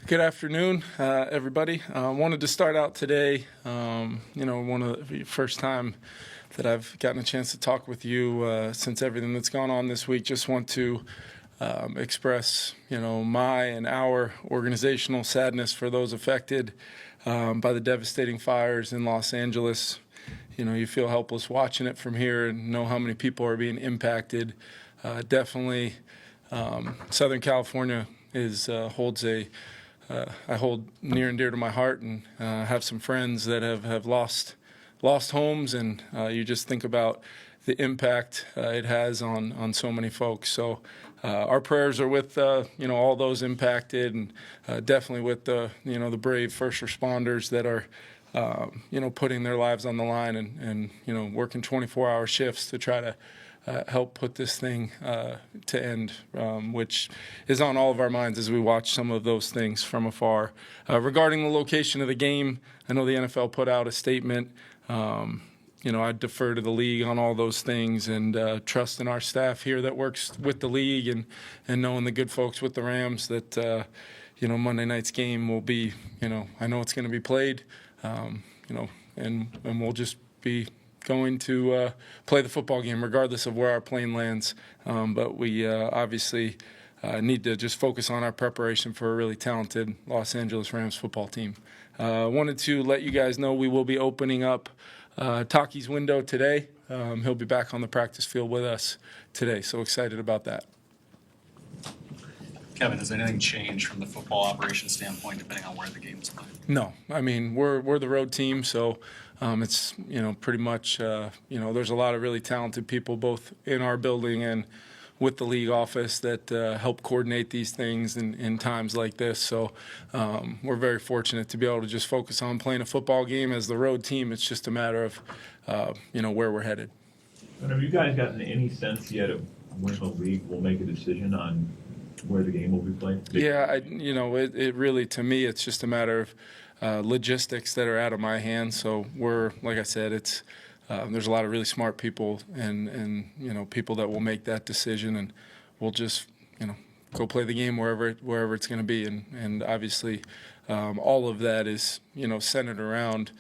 Good afternoon, everybody. Wanted to start out today, one of the first time that I've gotten a chance to talk with you since everything that's gone on this week. Just want to express, my and our organizational sadness for those affected by the devastating fires in Los Angeles. You feel helpless watching it from here and know how many people are being impacted. Definitely, Southern California holds I hold near and dear to my heart, and have some friends that have lost homes, and you just think about the impact it has on so many folks. So our prayers are with all those impacted, and definitely with the brave first responders that are putting their lives on the line and working 24-hour shifts to try to help put this thing to end, which is on all of our minds as we watch some of those things from afar. Regarding the location of the game, I know the NFL put out a statement. I defer to the league on all those things, and trust in our staff here that works with the league, and knowing the good folks with the Rams that Monday night's game will be, I know it's going to be played, and we'll just be going to play the football game regardless of where our plane lands. But we obviously need to just focus on our preparation for a really talented Los Angeles Rams football team. Wanted to let you guys know we will be opening up Taki's window today. He'll be back on the practice field with us today, so excited about that. Kevin, has anything changed from the football operation standpoint depending on where the game is played? No, I mean we're the road team, so it's pretty much there's a lot of really talented people both in our building and with the league office that help coordinate these things in times like this. So we're very fortunate to be able to just focus on playing a football game as the road team. It's just a matter of where we're headed. And have you guys gotten any sense yet of when the league will make a decision on where the game will be played? Yeah, it really, to me, it's just a matter of logistics that are out of my hands. So like I said, it's there's a lot of really smart people and people that will make that decision, and we'll just go play the game wherever it's going to be, and obviously all of that is centered around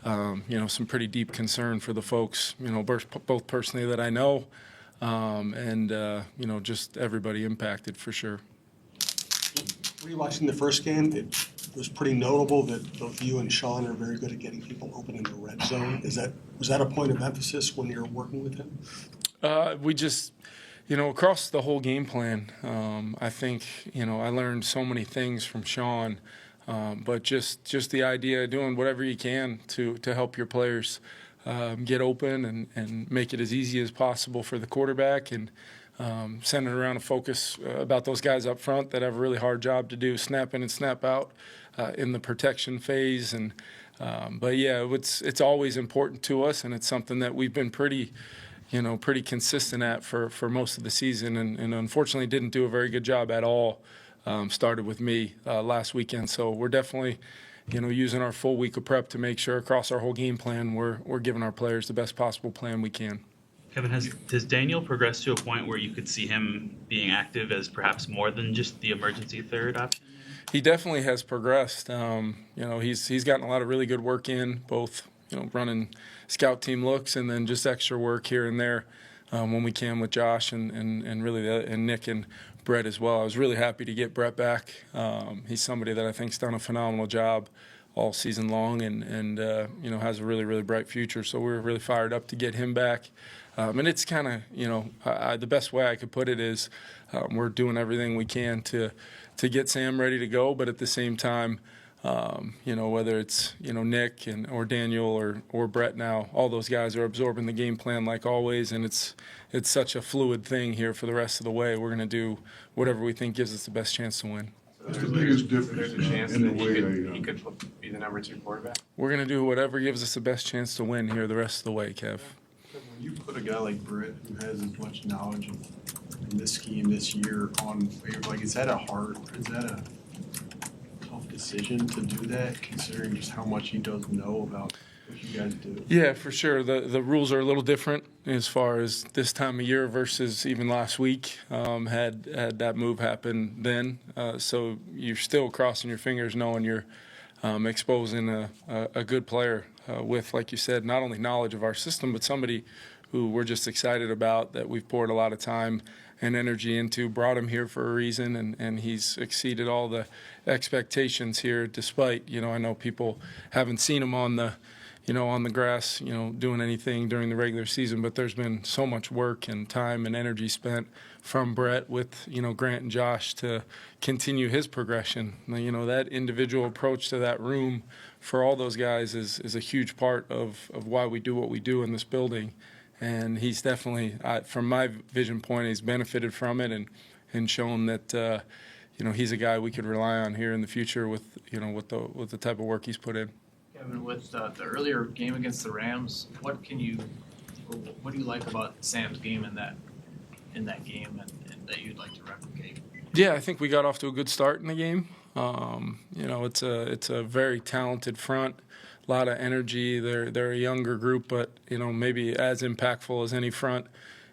some pretty deep concern for the folks both personally that I know and just everybody impacted for sure. Were you watching the first game? It was pretty notable that both you and Sean are very good at getting people open in the red zone. Was that a point of emphasis when you're working with him? We just, across the whole game plan, I think, I learned so many things from Sean, but just the idea of doing whatever you can to help your players get open and make it as easy as possible for the quarterback, and centered around a focus about those guys up front that have a really hard job to do, snap in and snap out in the protection phase. And but yeah, it's always important to us, and it's something that we've been pretty consistent at for most of the season, and unfortunately didn't do a very good job at all. Started with me last weekend, so we're definitely using our full week of prep to make sure across our whole game plan we're giving our players the best possible plan we can. Kevin, has Daniel progressed to a point where you could see him being active as perhaps more than just the emergency third option? He definitely has progressed. He's gotten a lot of really good work in, both running scout team looks and then just extra work here and there when we can with Josh and really and Nick and Brett as well. I was really happy to get Brett back. He's somebody that I think's done a phenomenal job all season long and has a really, really bright future. So we're really fired up to get him back. And it's kind of, the best way I could put it is we're doing everything we can to get Sam ready to go, but at the same time, whether it's, Nick or Daniel or Brett now, all those guys are absorbing the game plan like always, and it's such a fluid thing here for the rest of the way. We're going to do whatever we think gives us the best chance to win. What's the biggest difference There's a chance in the that way he could be the number 2 quarterback? We're going to do whatever gives us the best chance to win here the rest of the way, Kev. When you put a guy like Britt, who has as much knowledge in this scheme this year on, is that a tough decision to do that, considering just how much he does know about what you guys do. Yeah, for sure. The rules are a little different as far as this time of year versus even last week. Had that move happen then, so you're still crossing your fingers knowing you're exposing a good player with, like you said, not only knowledge of our system, but somebody who we're just excited about, that we've poured a lot of time and energy into, brought him here for a reason, and he's exceeded all the expectations here, despite, I know people haven't seen him on the grass, doing anything during the regular season, but there's been so much work and time and energy spent from Brett with, Grant and Josh to continue his progression. That individual approach to that room for all those guys is a huge part of why we do what we do in this building. And he's definitely, from my vision point, he's benefited from it and shown that, he's a guy we could rely on here in the future with the type of work he's put in. Kevin, with the earlier game against the Rams, what do you like about Sam's game in that game and that you'd like to replicate? Yeah, I think we got off to a good start in the game. It's a very talented front, a lot of energy. They're a younger group, but maybe as impactful as any front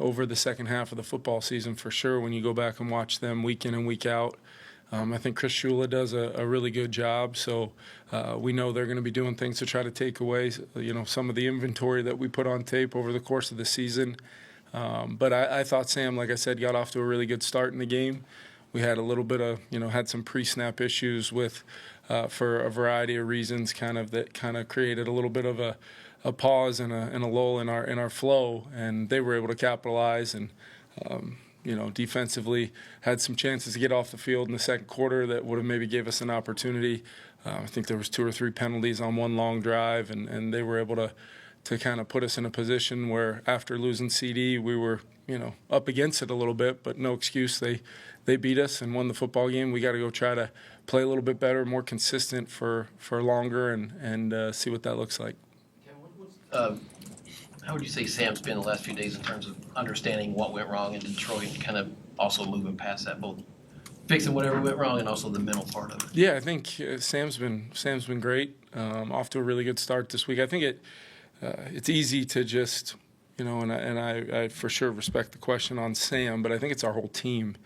over the second half of the football season for sure. When you go back and watch them week in and week out, I think Chris Shula does a really good job. So we know they're going to be doing things to try to take away some of the inventory that we put on tape over the course of the season. But I thought Sam, like I said, got off to a really good start in the game. We had a little bit of, had some pre-snap issues with, for a variety of reasons, that created a little bit of a pause and a lull in our flow, and they were able to capitalize and, defensively had some chances to get off the field in the second quarter that would have maybe gave us an opportunity. I think there was 2 or 3 penalties on one long drive, and they were able to kind of put us in a position where after losing CD, we were, up against it a little bit, but no excuse. They beat us and won the football game. We got to go try to play a little bit better, more consistent for longer, and see what that looks like. How would you say Sam's been the last few days in terms of understanding what went wrong in Detroit and kind of also moving past that, both fixing whatever went wrong and also the mental part of it? Yeah, I think Sam's been great. Off to a really good start this week. I think it's easy to just, and I for sure respect the question on Sam, but I think it's our whole team.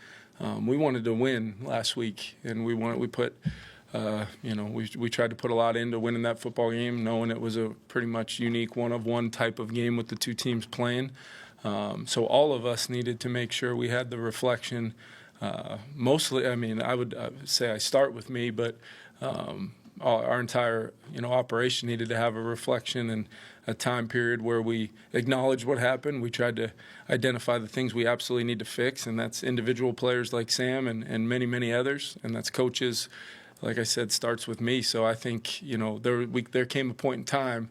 We wanted to win last week, and we tried to put a lot into winning that football game, knowing it was a pretty much unique one-of-one type of game with the two teams playing. So all of us needed to make sure we had the reflection. Mostly, I would say I start with me, but our entire operation needed to have a reflection and a time period where we acknowledge what happened. We tried to identify the things we absolutely need to fix, and that's individual players like Sam and many, many others, and that's coaches. Like I said, starts with me. So I think there came a point in time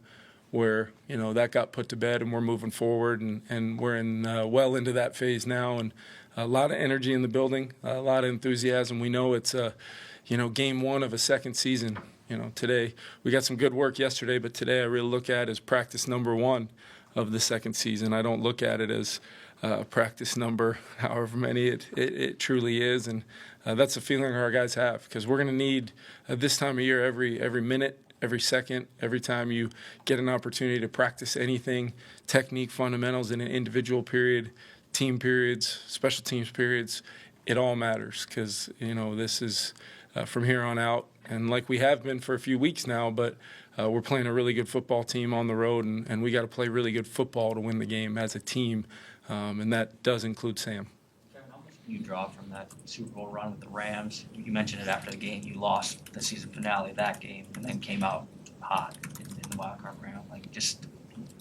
where that got put to bed, and we're moving forward, and we're well into that phase now, and a lot of energy in the building, a lot of enthusiasm. We know it's game one of a second season. Today we got some good work yesterday, but today I really look at it as practice number 1 of the second season. I don't look at it as practice number however many it truly is, and that's the feeling our guys have, because we're going to need this time of year every minute, every second, every time you get an opportunity to practice anything, technique, fundamentals in an individual period, team periods, special teams periods, it all matters, because this is from here on out, and like we have been for a few weeks now, but we're playing a really good football team on the road, and we got to play really good football to win the game as a team, and that does include Sam. Kevin, how much can you draw from that Super Bowl run with the Rams? You mentioned it after the game. You lost the season finale of that game and then came out hot in the wild card round.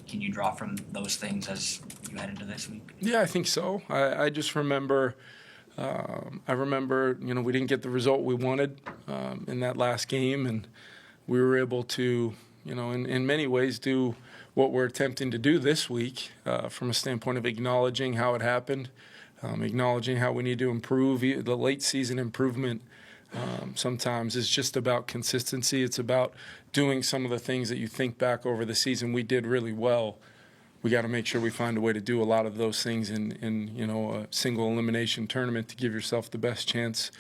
Can you draw from those things as you head into this week? Yeah, I think so. I just remember we didn't get the result we wanted in that last game, and we were able to, in many ways do what we're attempting to do this week from a standpoint of acknowledging how it happened, acknowledging how we need to improve. The late season improvement sometimes is just about consistency. It's about doing some of the things that you think back over the season we did really well. We got to make sure we find a way to do a lot of those things in a single elimination tournament to give yourself the best chance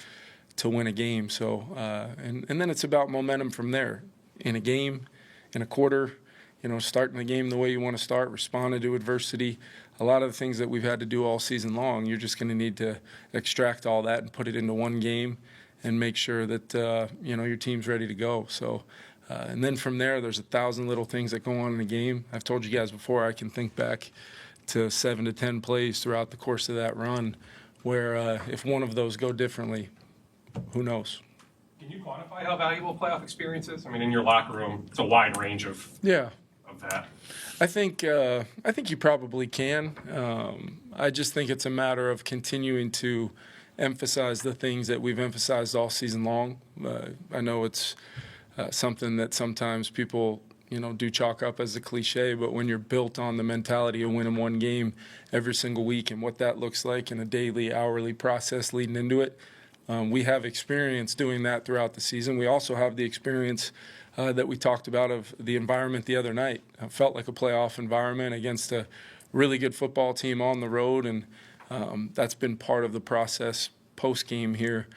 to win a game. So and then it's about momentum from there. In a game, in a quarter, starting the game the way you want to start, responding to adversity. A lot of the things that we've had to do all season long, you're just going to need to extract all that and put it into one game and make sure that, your team's ready to go. So, and then from there, there's 1,000 little things that go on in a game. I've told you guys before, I can think back to 7 to 10 plays throughout the course of that run where if one of those go differently, who knows? Can you quantify how valuable playoff experience is? I mean, in your locker room, it's a wide range of that. I think you probably can. I just think it's a matter of continuing to emphasize the things that we've emphasized all season long. I know it's something that sometimes people do chalk up as a cliche, but when you're built on the mentality of winning one game every single week and what that looks like in a daily, hourly process leading into it, we have experience doing that throughout the season. We also have the experience that we talked about of the environment the other night. It felt like a playoff environment against a really good football team on the road, and that's been part of the process post-game here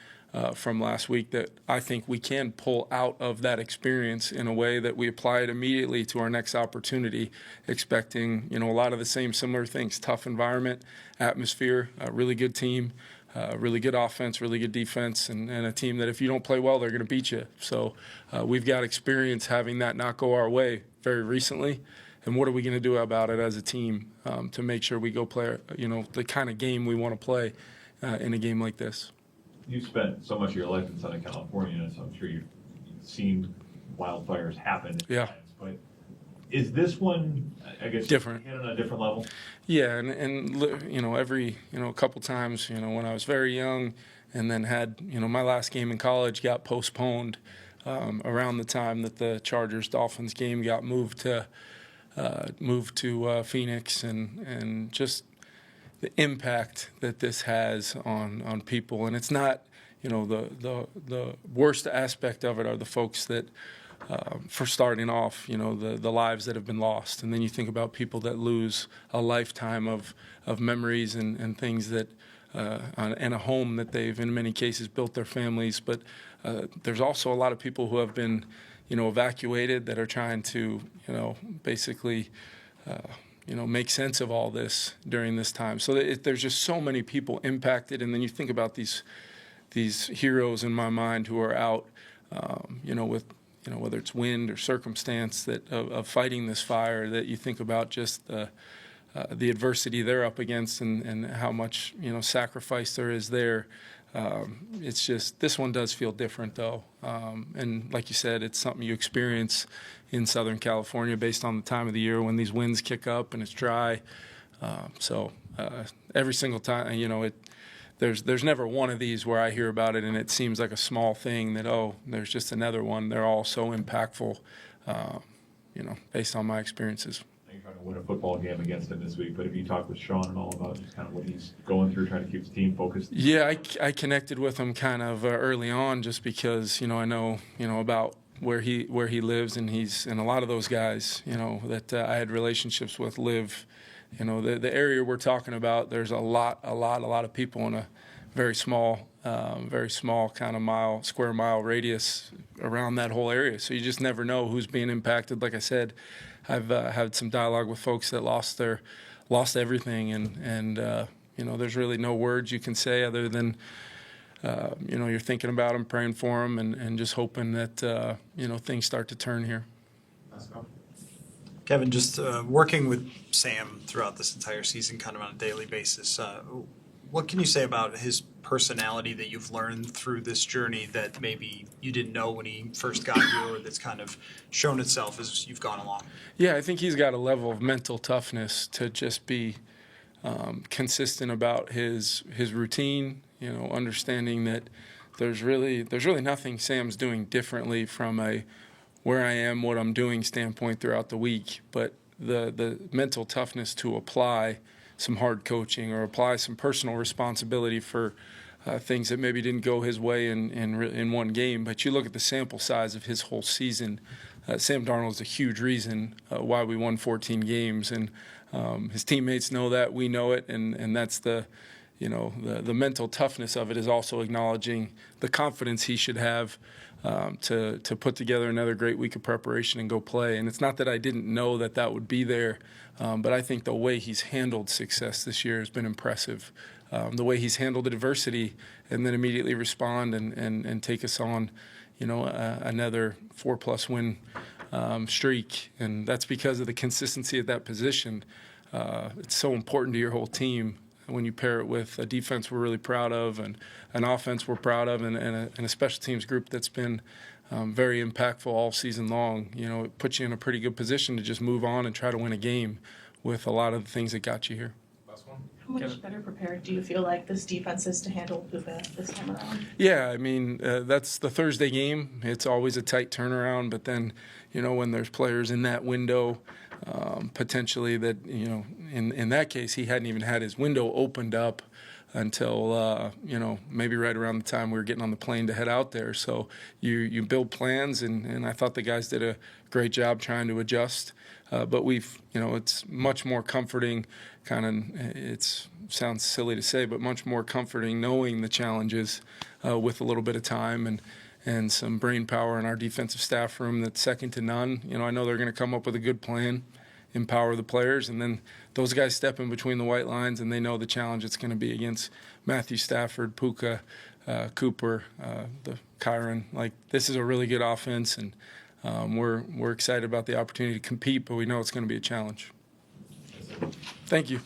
from last week that I think we can pull out of that experience in a way that we apply it immediately to our next opportunity, expecting a lot of the same similar things: tough environment, atmosphere, a really good team, really good offense, really good defense, and a team that if you don't play well, they're going to beat you. So we've got experience having that not go our way very recently. And what are we going to do about it as a team to make sure we go play, the kind of game we want to play in a game like this? You spent so much of your life in Southern California, so I'm sure you've seen wildfires happen. Yeah. Times, but is this one, I guess, different? Hit on a different level? Yeah, and every a couple times, when I was very young, and then had my last game in college got postponed around the time that the Chargers-Dolphins game got moved to Phoenix, and just the impact that this has on people. And it's not, the worst aspect of it are the folks that, for starting off, the lives that have been lost. And then you think about people that lose a lifetime of memories and things that, and a home that they've, in many cases, built their families. But there's also a lot of people who have been, evacuated that are trying to, basically, make sense of all this during this time. So there's just so many people impacted. And then you think about these heroes in my mind who are out, with, whether it's wind or circumstance of fighting this fire, that you think about just the adversity they're up against and how much, sacrifice there is there. It's just, this one does feel different though. And like you said, it's something you experience in Southern California based on the time of the year when these winds kick up and it's dry. So every single time, there's never one of these where I hear about it and it seems like a small thing that, there's just another one. They're all so impactful, based on my experiences. You're trying to win a football game against him this week, but have you talked with Sean and all about just kind of what he's going through, trying to keep his team focused? Yeah, I connected with him kind of early on just because, I know, about where he lives, and a lot of those guys, that I had relationships with live, the area we're talking about, there's a lot of people in a very small kind of square mile radius around that whole area. So you just never know who's being impacted. Like I said, I've had some dialogue with folks that lost everything, and there's really no words you can say other than you're thinking about them, praying for them, and just hoping that things start to turn here. Kevin, just working with Sam throughout this entire season, kind of on a daily basis, what can you say about his personality that you've learned through this journey that maybe you didn't know when he first got here, or that's kind of shown itself as you've gone along? Yeah, I think he's got a level of mental toughness to just be consistent about his routine, understanding that there's really nothing Sam's doing differently from a where I am, what I'm doing standpoint throughout the week, but the mental toughness to apply some hard coaching or apply some personal responsibility for things that maybe didn't go his way in one game. But you look at the sample size of his whole season, Sam Darnold is a huge reason why we won 14 games, and his teammates know that, we know it, and that's the mental toughness of it is also acknowledging the confidence he should have to put together another great week of preparation and go play. And it's not that I didn't know that would be there, but I think the way he's handled success this year has been impressive. The way he's handled adversity and then immediately respond and take us on, another 4+ win streak. And that's because of the consistency at that position. It's so important to your whole team when you pair it with a defense we're really proud of and an offense we're proud of and a special teams group that's been very impactful all season long. It puts you in a pretty good position to just move on and try to win a game with a lot of the things that got you here. How much better prepared do you feel like this defense is to handle Puka this time around? Yeah, I mean, that's the Thursday game. It's always a tight turnaround, but then, when there's players in that window, potentially that, in that case, he hadn't even had his window opened up until, maybe right around the time we were getting on the plane to head out there. So you build plans, and I thought the guys did a great job trying to adjust. But it's much more comforting, it sounds silly to say, but much more comforting knowing the challenges with a little bit of time and some brain power in our defensive staff room that's second to none. I know they're going to come up with a good plan, empower the players, and then those guys step in between the white lines, and they know the challenge it's going to be against Matthew Stafford, Puka, Cooper, the Kyron. This is a really good offense, and we're excited about the opportunity to compete, but we know it's going to be a challenge. Thank you.